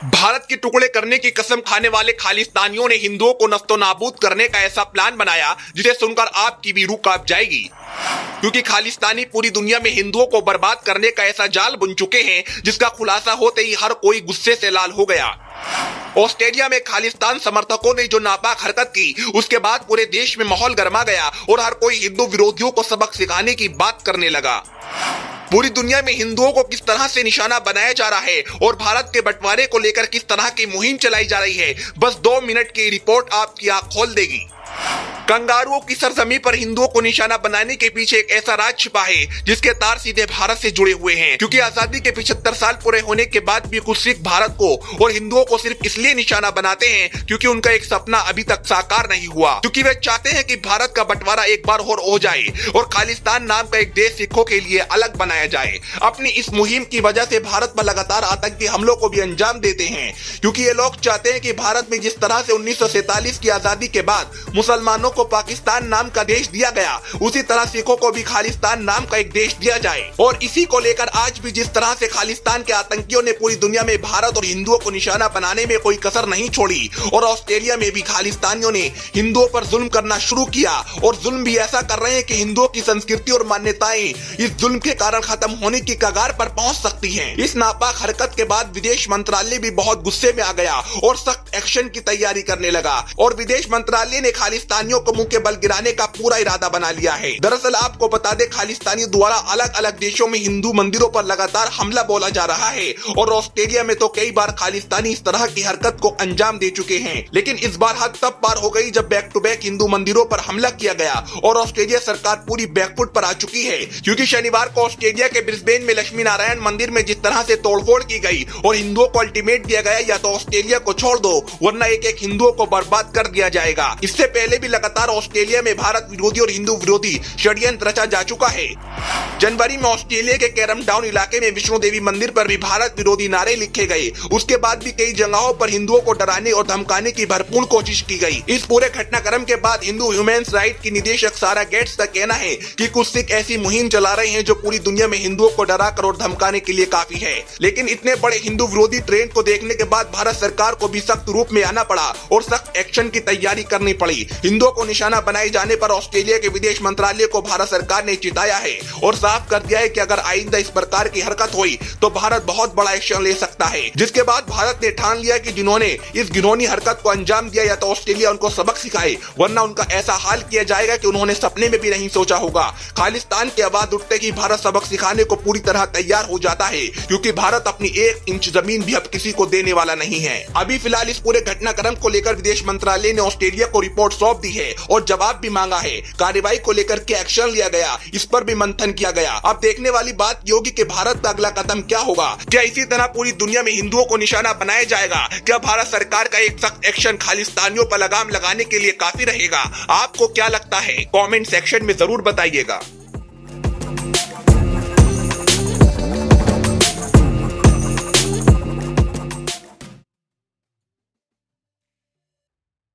भारत के टुकड़े करने की कसम खाने वाले खालिस्तानियों ने हिंदुओं को नस्तो नाबूद करने का ऐसा प्लान बनाया जिसे सुनकर आपकी भी रूह कांप जाएगी, क्योंकि खालिस्तानी पूरी दुनिया में हिंदुओं को बर्बाद करने का ऐसा जाल बुन चुके हैं जिसका खुलासा होते ही हर कोई गुस्से से लाल हो गया। ऑस्ट्रेलिया में खालिस्तान समर्थकों ने जो नापाक हरकत की, उसके बाद पूरे देश में माहौल गर्मा गया और हर कोई हिंदू विरोधियों को सबक सिखाने की बात करने लगा। पूरी दुनिया में हिंदुओं को किस तरह से निशाना बनाया जा रहा है और भारत के बंटवारे को लेकर किस तरह की मुहिम चलाई जा रही है, बस 2 मिनट की रिपोर्ट आपकी आंख खोल देगी। कंगारुओं की सरजमी पर हिंदुओं को निशाना बनाने के पीछे एक ऐसा राज छिपा है जिसके तार सीधे भारत से जुड़े हुए हैं, क्योंकि आजादी के 75 साल पूरे होने के बाद भी कुछ सिख भारत को और हिंदुओं को सिर्फ इसलिए निशाना बनाते हैं क्योंकि उनका एक सपना अभी तक साकार नहीं हुआ, क्योंकि वे चाहते हैं कि भारत का बंटवारा एक बार और हो जाए और खालिस्तान नाम का एक देश सिखों के लिए अलग बनाया जाए। अपनी इस मुहिम की वजह से भारत पर लगातार आतंकी हमलों को भी अंजाम देते हैं, क्योंकि ये लोग चाहते हैं कि भारत में जिस तरह से 1947 की आजादी के बाद मुसलमानों को पाकिस्तान नाम का देश दिया गया, उसी तरह सिखों को भी खालिस्तान नाम का एक देश दिया जाए। और इसी को लेकर आज भी जिस तरह से खालिस्तान के आतंकियों ने पूरी दुनिया में भारत और हिंदुओं को निशाना बनाने में कोई कसर नहीं छोड़ी और ऑस्ट्रेलिया में भी खालिस्तानियों ने हिंदुओं पर जुल्म करना शुरू किया और जुल्म भी ऐसा कर रहे हैं कि हिंदुओं की संस्कृति और मान्यताएं इस जुल्म के कारण खत्म होने की कगार पर पहुंच सकती हैं। इस नापाक हरकत के बाद विदेश मंत्रालय भी बहुत गुस्से में आ गया और सख्त एक्शन की तैयारी करने लगा और विदेश मंत्रालय ने खालिस्तानियों को मुंह के बल गिराने का पूरा इरादा बना लिया है। दरअसल आपको बता दें, खालिस्तानियों द्वारा अलग अलग देशों में हिंदू मंदिरों पर लगातार हमला बोला जा रहा है और ऑस्ट्रेलिया में तो कई बार खालिस्तानी इस तरह की हरकत को अंजाम दे चुके हैं, लेकिन इस बार हद तब पार हो गई जब बैक टू बैक हिंदू मंदिरों पर हमला किया गया और ऑस्ट्रेलिया सरकार पूरी बैकफुट पर आ चुकी है, क्योंकि शनिवार को ऑस्ट्रेलिया के ब्रिस्बेन में लक्ष्मी नारायण मंदिर में जिस तरह से तोड़फोड़ की गई और हिंदुओं को अल्टीमेट दिया गया, या तो ऑस्ट्रेलिया को छोड़ दो वरना एक एक हिंदुओं को बर्बाद कर दिया जाएगा। इससे पहले भी लगातार ऑस्ट्रेलिया में भारत विरोधी और हिंदू विरोधी षड्यंत्र रचा जा चुका है। जनवरी में ऑस्ट्रेलिया के कैरम टाउन इलाके में विष्णु देवी मंदिर पर भी भारत विरोधी नारे लिखे गए। उसके बाद भी कई जगहों पर हिंदुओं को डराने और धमकाने की भरपूर कोशिश की गई। इस पूरे घटनाक्रम के बाद हिंदू ह्यूमन राइट की निदेशक सारा गेट्स का कहना है कि कुछ सिख ऐसी मुहिम चला रहे हैं जो पूरी दुनिया में हिंदुओं को डराकर और धमकाने के लिए काफी है। लेकिन इतने बड़े हिंदू विरोधी ट्रेंड को देखने के बाद भारत सरकार को भी सख्त रूप में आना पड़ा और सख्त एक्शन की तैयारी करनी पड़ी। हिंदुओं को निशाना बनाए जाने पर ऑस्ट्रेलिया के विदेश मंत्रालय को भारत सरकार ने चिताया है और साफ कर दिया है कि अगर आइंदा इस प्रकार की हरकत हुई तो भारत बहुत बड़ा एक्शन ले सकता है। जिसके बाद भारत ने ठान लिया कि जिन्होंने इस घिनौनी हरकत को अंजाम दिया या तो ऑस्ट्रेलिया उनको सबक सिखाए वरना उनका ऐसा हाल किया जाएगा कि उन्होंने सपने में भी नहीं सोचा होगा। खालिस्तान की आवाज उठते ही भारत सबक सिखाने को पूरी तरह तैयार हो जाता है, क्योंकि भारत अपनी 1 इंच जमीन भी अब किसी को देने वाला नहीं है। अभी फिलहाल इस पूरे घटनाक्रम को लेकर विदेश मंत्रालय ने ऑस्ट्रेलिया को रिपोर्ट सौंप दी है और जवाब भी मांगा है। कार्रवाई को लेकर क्या एक्शन लिया गया, इस पर भी मंथन किया गया। अब देखने वाली बात ये होगी कि भारत का अगला कदम क्या होगा। क्या इसी तरह पूरी दुनिया में हिंदुओं को निशाना बनाया जाएगा? क्या भारत सरकार का एक सख्त एक्शन खालिस्तानियों पर लगाम लगाने के लिए काफी रहेगा? आपको क्या लगता है? कमेंट सेक्शन में जरूर बताइएगा।